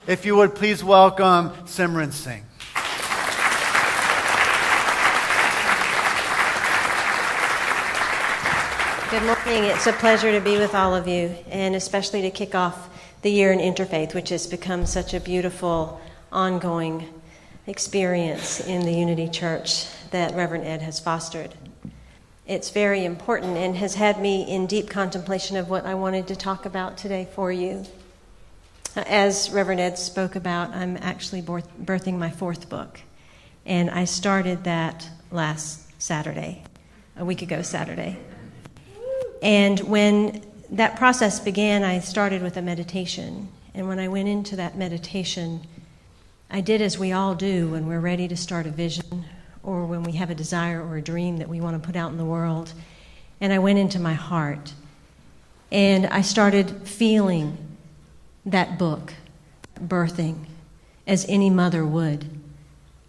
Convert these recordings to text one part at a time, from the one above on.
If you would please welcome Simran Singh. Good morning. It's a pleasure to be with all of you, and especially to kick off the year in Interfaith, which has become such a beautiful, ongoing experience in the Unity Church that Reverend Ed has fostered. It's very important and has had me in deep contemplation of what I wanted to talk about today for you. As Reverend Ed spoke about, I'm actually birthing my fourth book, and I started that last Saturday, a week ago Saturday. And when that process began, I started with a meditation. And when I went into that meditation, I did as we all do when we're ready to start a vision or when we have a desire or a dream that we want to put out in the world. And I went into my heart. And I started feeling that book, birthing, as any mother would.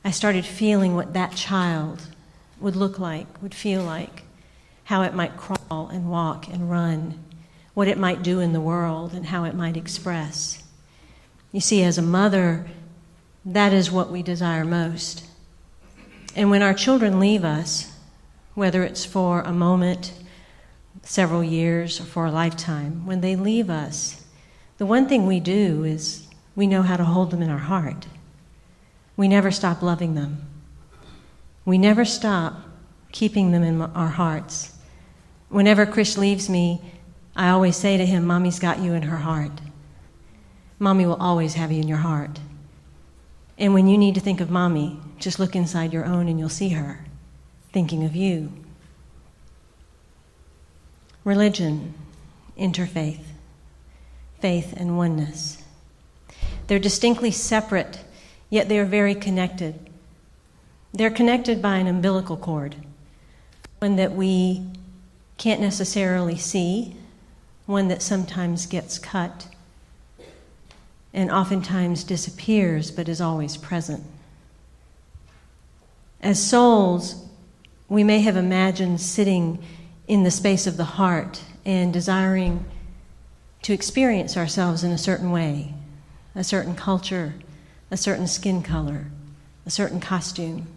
I started feeling what that child would look like, would feel like, how it might crawl and walk and run, what it might do in the world and how it might express. You see, as a mother, that is what we desire most. And when our children leave us, whether it's for a moment, several years, or for a lifetime, when they leave us, the one thing we do is we know how to hold them in our heart. We never stop loving them. We never stop keeping them in our hearts. Whenever Krish leaves me, I always say to him, Mommy's got you in her heart. Mommy will always have you in your heart. And when you need to think of Mommy, just look inside your own and you'll see her thinking of you. Religion, interfaith, faith, and oneness. They're distinctly separate, yet they are very connected. They're connected by an umbilical cord, one that we can't necessarily see, one that sometimes gets cut and oftentimes disappears but is always present. As souls, we may have imagined sitting in the space of the heart and desiring to experience ourselves in a certain way, a certain culture, a certain skin color, a certain costume,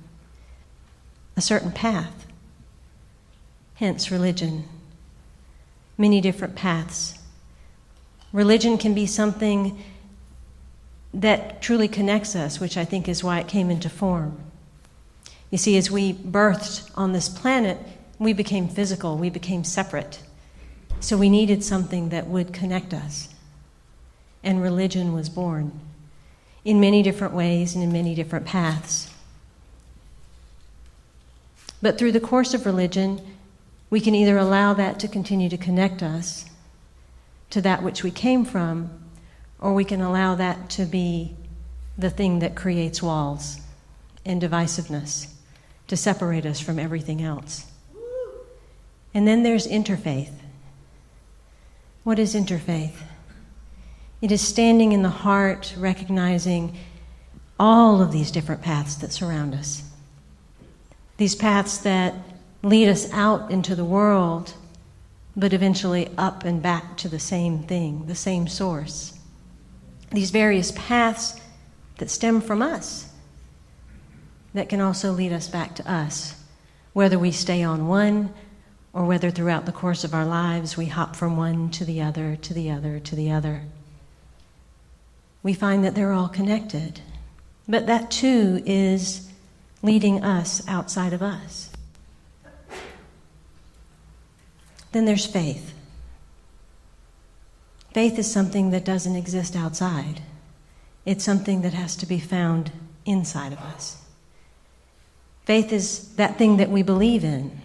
a certain path. Hence religion. Many different paths. Religion can be something that truly connects us, which I think is why it came into form. You see, as we birthed on this planet, we became physical, we became separate. So we needed something that would connect us. And religion was born in many different ways and in many different paths. But through the course of religion, we can either allow that to continue to connect us to that which we came from, or we can allow that to be the thing that creates walls and divisiveness to separate us from everything else. And then there's interfaith. What is interfaith? It is standing in the heart, recognizing all of these different paths that surround us. These paths that lead us out into the world, but eventually up and back to the same thing, the same source. These various paths that stem from us, that can also lead us back to us, whether we stay on one or whether throughout the course of our lives we hop from one to the other, to the other, to the other. We find that they're all connected, but that too is leading us outside of us. Then there's faith. Faith is something that doesn't exist outside. It's something that has to be found inside of us. Faith is that thing that we believe in.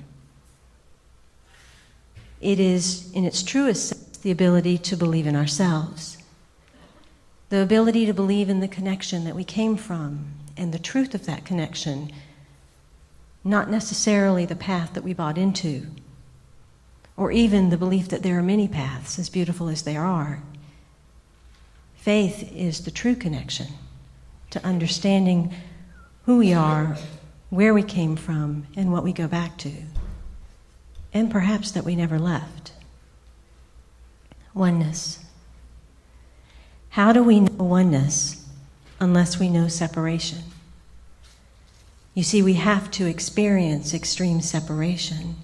It is, in its truest sense, the ability to believe in ourselves. The ability to believe in the connection that we came from and the truth of that connection, not necessarily the path that we bought into, or even the belief that there are many paths, as beautiful as they are. Faith is the true connection to understanding who we are, where we came from, and what we go back to, and perhaps that we never left. Oneness. How do we know oneness? unless we know separation. You see, we have to experience extreme separation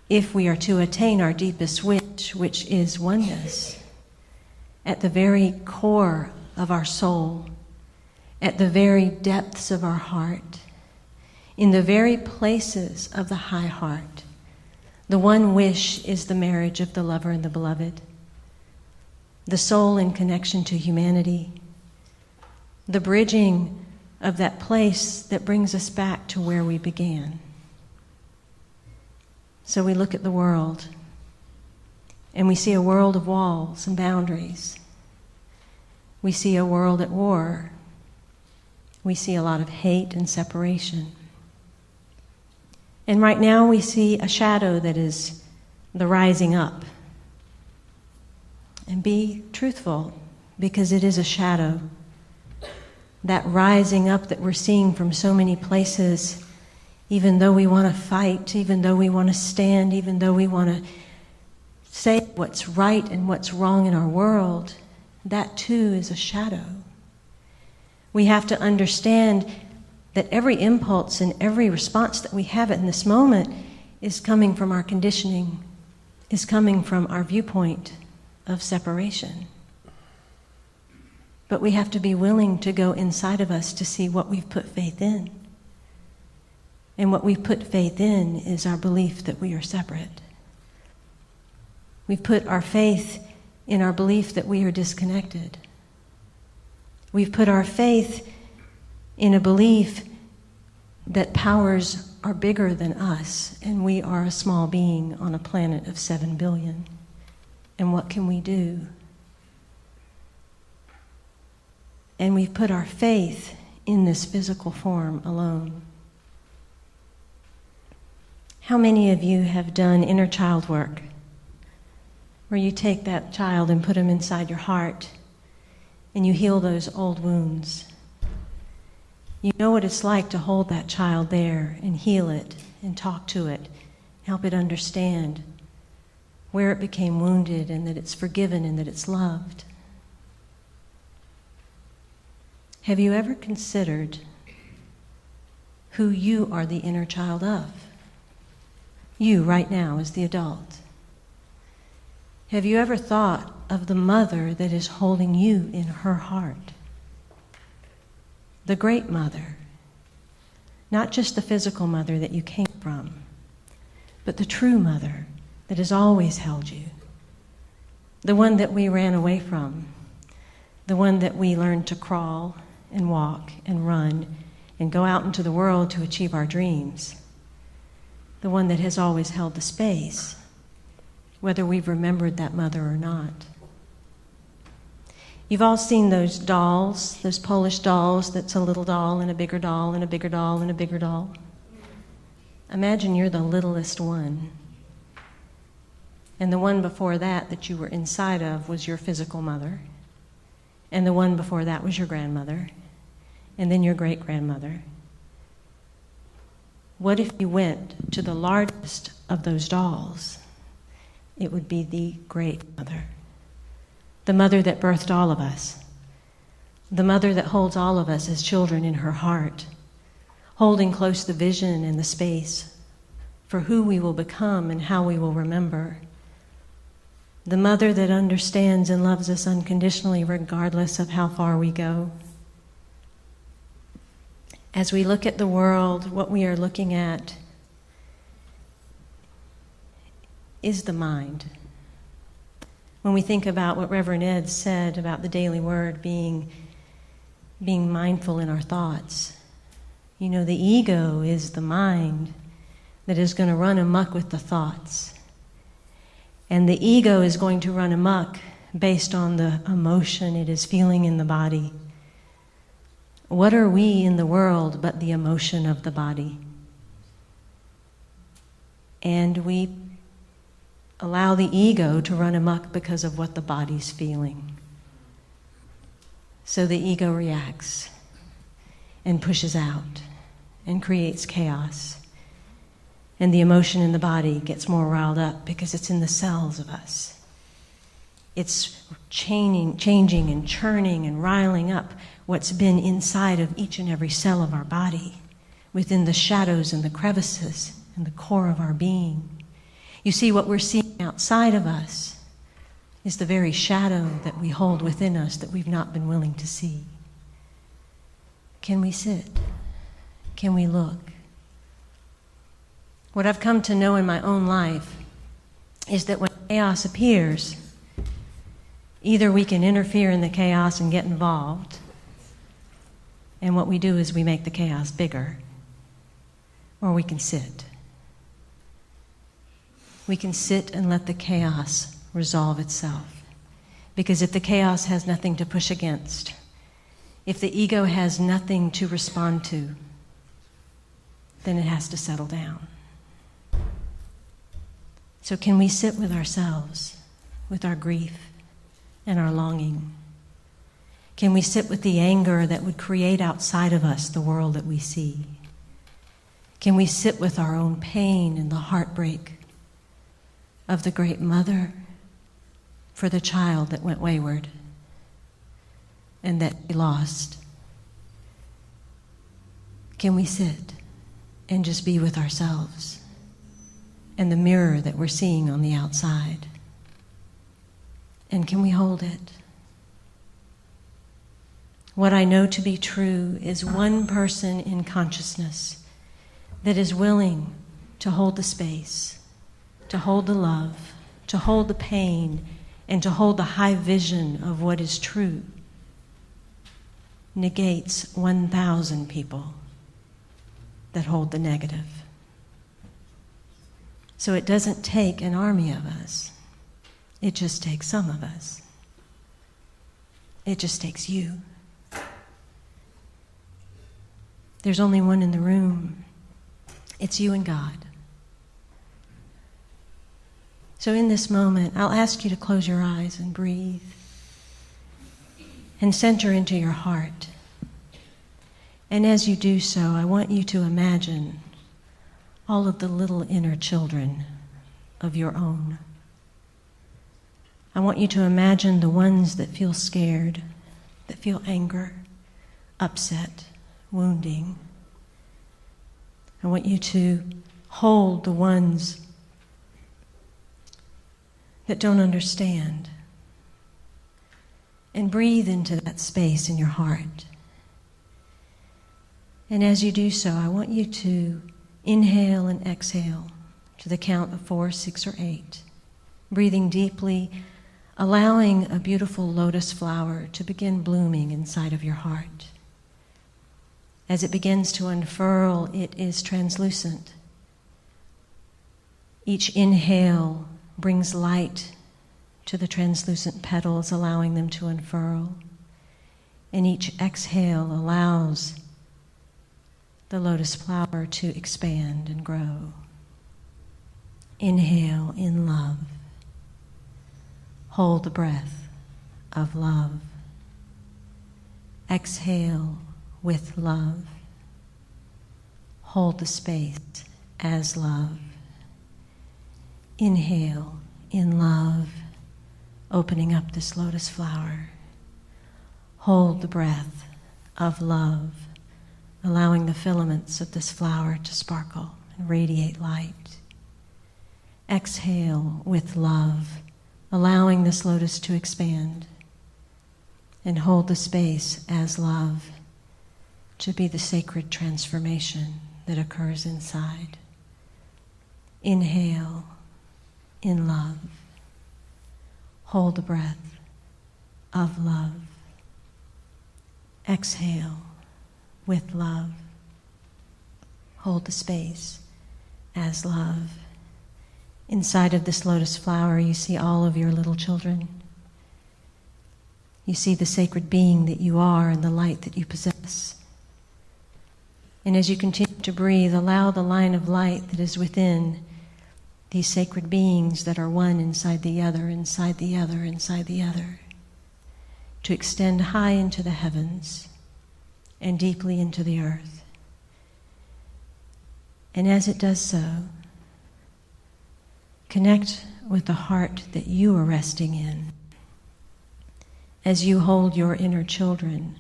if we are to attain our deepest wish, which is oneness, at the very core of our soul, at the very depths of our heart, in the very places of the high heart. The one wish is the marriage of the lover and the beloved, the soul in connection to humanity, the bridging of that place that brings us back to where we began. So we look at the world, and we see a world of walls and boundaries. We see a world at war. We see a lot of hate and separation. And right now we see a shadow that is the rising up. And be truthful, because it is a shadow. That rising up that we're seeing from so many places, even though we want to fight, even though we want to stand, even though we want to say what's right and what's wrong in our world, that too is a shadow. We have to understand that every impulse and every response that we have in this moment is coming from our conditioning, is coming from our viewpoint of separation. But we have to be willing to go inside of us to see what we've put faith in. And what we've put faith in is our belief that we are separate. We've put our faith in our belief that we are disconnected. We've put our faith in a belief that powers are bigger than us, and we are a small being on a planet of 7 billion. And what can we do? And we've put our faith in this physical form alone. How many of you have done inner child work, where you take that child and put him inside your heart, and you heal those old wounds? You know what it's like to hold that child there and heal it and talk to it, help it understand where it became wounded and that it's forgiven and that it's loved. Have you ever considered who you are the inner child of? You right now as the adult. Have you ever thought of the mother that is holding you in her heart? The great mother. Not just the physical mother that you came from, but the true mother that has always held you. The one that we ran away from. The one that we learned to crawl and walk and run and go out into the world to achieve our dreams. The one that has always held the space, whether we've remembered that mother or not. You've all seen those dolls, those Polish dolls that's a little doll and a bigger doll and a bigger doll and a bigger doll. Imagine you're the littlest one. And the one before that you were inside of was your physical mother. And the one before that was your grandmother. And then your great-grandmother. What if you went to the largest of those dolls? It would be the great mother. The mother that birthed all of us. The mother that holds all of us as children in her heart, holding close the vision and the space for who we will become and how we will remember. The mother that understands and loves us unconditionally regardless of how far we go. As we look at the world, what we are looking at is the mind. When we think about what Reverend Ed said about the daily word being mindful in our thoughts, you know, the ego is the mind that is going to run amok with the thoughts. And the ego is going to run amok based on the emotion it is feeling in the body. What are we in the world but the emotion of the body? And we allow the ego to run amok because of what the body's feeling. So the ego reacts and pushes out and creates chaos. And the emotion in the body gets more riled up because it's in the cells of us. It's changing and churning and riling up what's been inside of each and every cell of our body, within the shadows and the crevices and the core of our being. You see, what we're seeing outside of us is the very shadow that we hold within us that we've not been willing to see. Can we sit? Can we look? What I've come to know in my own life is that when chaos appears, either we can interfere in the chaos and get involved, and what we do is we make the chaos bigger, or we can sit. We can sit and let the chaos resolve itself. Because if the chaos has nothing to push against, if the ego has nothing to respond to, then it has to settle down. So can we sit with ourselves, with our grief and our longing? Can we sit with the anger that would create outside of us the world that we see? Can we sit with our own pain and the heartbreak of the great mother for the child that went wayward and that we lost? Can we sit and just be with ourselves and the mirror that we're seeing on the outside? And can we hold it? What I know to be true is one person in consciousness that is willing to hold the space, to hold the love, to hold the pain, and to hold the high vision of what is true, negates 1,000 people that hold the negative. So it doesn't take an army of us. It just takes some of us. It just takes you. There's only one in the room. It's you and God. So in this moment, I'll ask you to close your eyes and breathe and center into your heart. And as you do so, I want you to imagine all of the little inner children of your own. I want you to imagine the ones that feel scared, that feel anger, upset, wounding. I want you to hold the ones that don't understand and breathe into that space in your heart. And as you do so, I want you to inhale and exhale to the count of 4, 6, or 8, breathing deeply, allowing a beautiful lotus flower to begin blooming inside of your heart. As it begins to unfurl, it is translucent. Each inhale brings light to the translucent petals, allowing them to unfurl. And each exhale allows the lotus flower to expand and grow. Inhale in love. Hold the breath of love. Exhale with love. Hold the space as love. Inhale in love, opening up this lotus flower. Hold the breath of love, allowing the filaments of this flower to sparkle and radiate light. Exhale with love, allowing this lotus to expand. And hold the space as love to be the sacred transformation that occurs inside. Inhale in love. Hold the breath of love. Exhale with love. Hold the space as love. Inside of this lotus flower, you see all of your little children. You see the sacred being that you are and the light that you possess. And as you continue to breathe, allow the line of light that is within these sacred beings that are one inside the other, inside the other, inside the other, to extend high into the heavens and deeply into the earth. And as it does so, connect with the heart that you are resting in As you hold your inner children,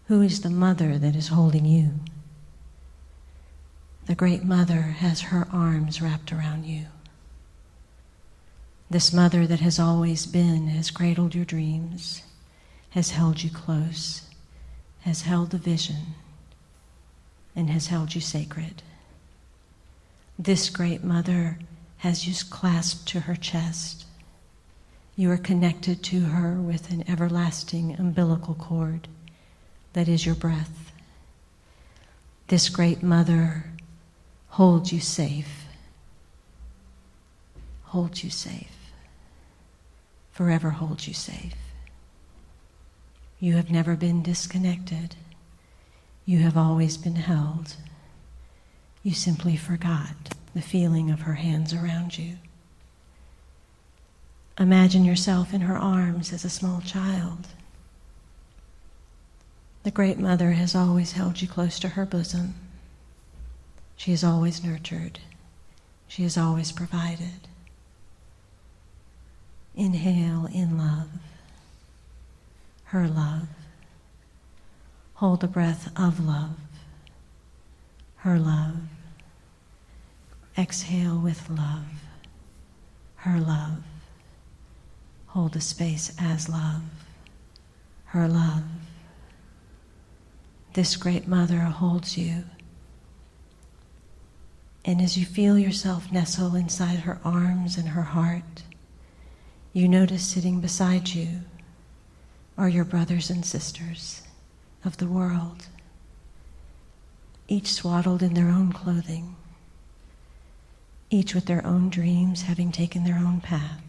who is the mother that is holding you? The great mother has her arms wrapped around you. This mother that has always been, has cradled your dreams, has held you close, has held the vision, and has held you sacred. This great mother has you clasped to her chest. You are connected to her with an everlasting umbilical cord that is your breath. This great mother holds you safe, holds you safe, forever holds you safe. You have never been disconnected. You have always been held. You simply forgot the feeling of her hands around you. Imagine yourself in her arms as a small child. The great mother has always held you close to her bosom. She has always nurtured. She has always provided. Inhale in love, her love. Hold the breath of love, her love. Exhale with love, her love. Hold the space as love, her love. This great mother holds you. And as you feel yourself nestle inside her arms and her heart, you notice sitting beside you are your brothers and sisters of the world, each swaddled in their own clothing, each with their own dreams, having taken their own path,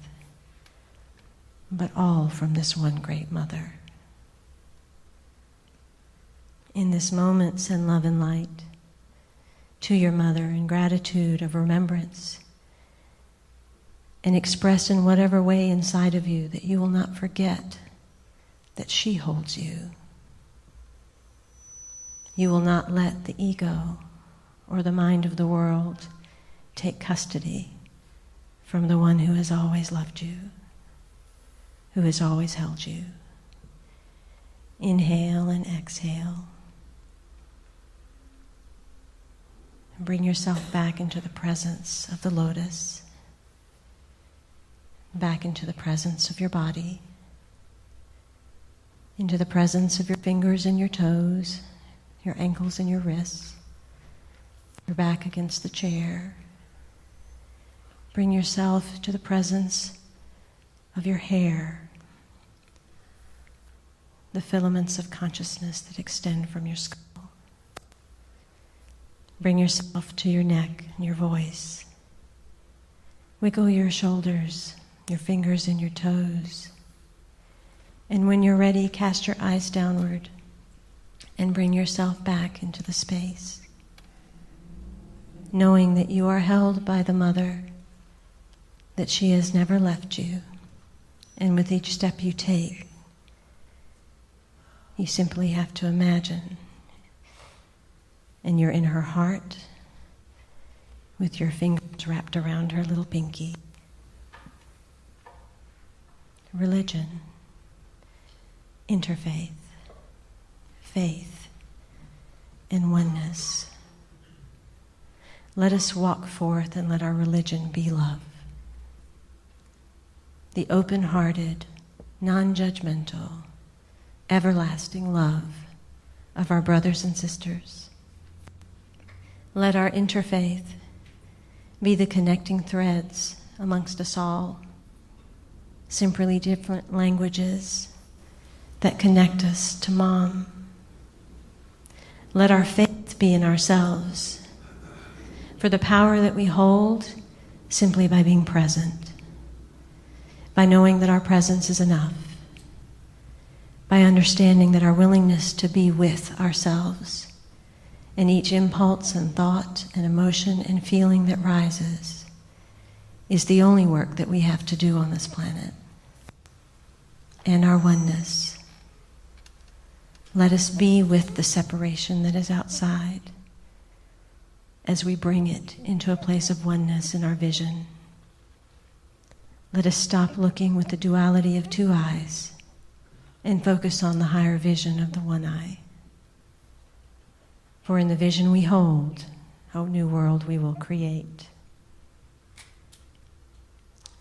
but all from this one great mother. In this moment, send love and light to your mother in gratitude of remembrance, and express in whatever way inside of you that you will not forget that she holds you. You will not let the ego or the mind of the world take custody from the one who has always loved you, who has always held you. Inhale and exhale. And bring yourself back into the presence of the lotus, back into the presence of your body, into the presence of your fingers and your toes, your ankles and your wrists, your back against the chair. Bring yourself to the presence of your hair, the filaments of consciousness that extend from your skull. Bring yourself to your neck and your voice. Wiggle your shoulders, your fingers and your toes. And when you're ready, cast your eyes downward and bring yourself back into the space, knowing that you are held by the mother, that she has never left you, and with each step you take, you simply have to imagine, and you're in her heart with your fingers wrapped around her little pinky. Religion, interfaith, faith, and oneness. Let us walk forth and let our religion be love. The open-hearted, non-judgmental, everlasting love of our brothers and sisters. Let our interfaith be the connecting threads amongst us all, simply different languages that connect us to Mom. Let our faith be in ourselves, for the power that we hold simply by being present, by knowing that our presence is enough, by understanding that our willingness to be with ourselves and each impulse and thought and emotion and feeling that rises is the only work that we have to do on this planet, and our oneness. Let us be with the separation that is outside as we bring it into a place of oneness in our vision. Let us stop looking with the duality of two eyes and focus on the higher vision of the one eye. For in the vision we hold, a new world we will create.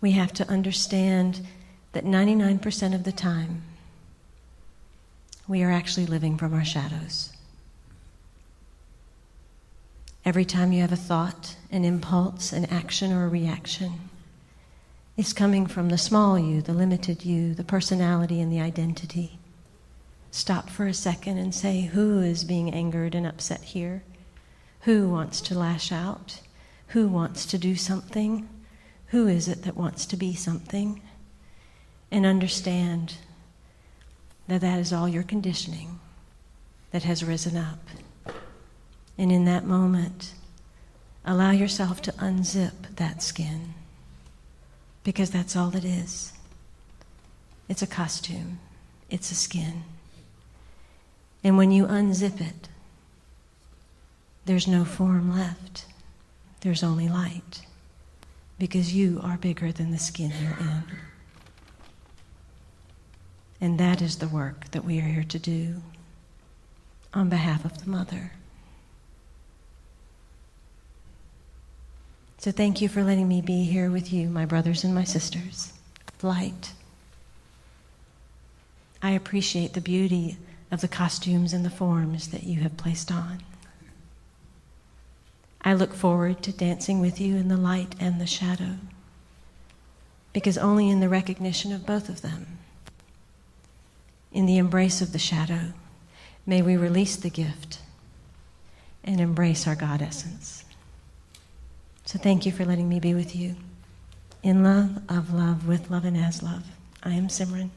We have to understand that 99% of the time, we are actually living from our shadows. Every time you have a thought, an impulse, an action, or a reaction, it's coming from the small you, the limited you, the personality and the identity. Stop for a second and say, who is being angered and upset here? Who wants to lash out? Who wants to do something? Who is it that wants to be something? And understand that that is all your conditioning that has risen up. And in that moment, allow yourself to unzip that skin, because that's all it is. It's a costume. It's a skin. And when you unzip it, there's no form left. There's only light, because you are bigger than the skin you're in. And that is the work that we are here to do on behalf of the Mother. So thank you for letting me be here with you, my brothers and my sisters. Light. I appreciate the beauty of the costumes and the forms that you have placed on. I look forward to dancing with you in the light and the shadow, because only in the recognition of both of them, in the embrace of the shadow, may we release the gift and embrace our God essence. So thank you for letting me be with you. In love, of love, with love, and as love, I am Simran.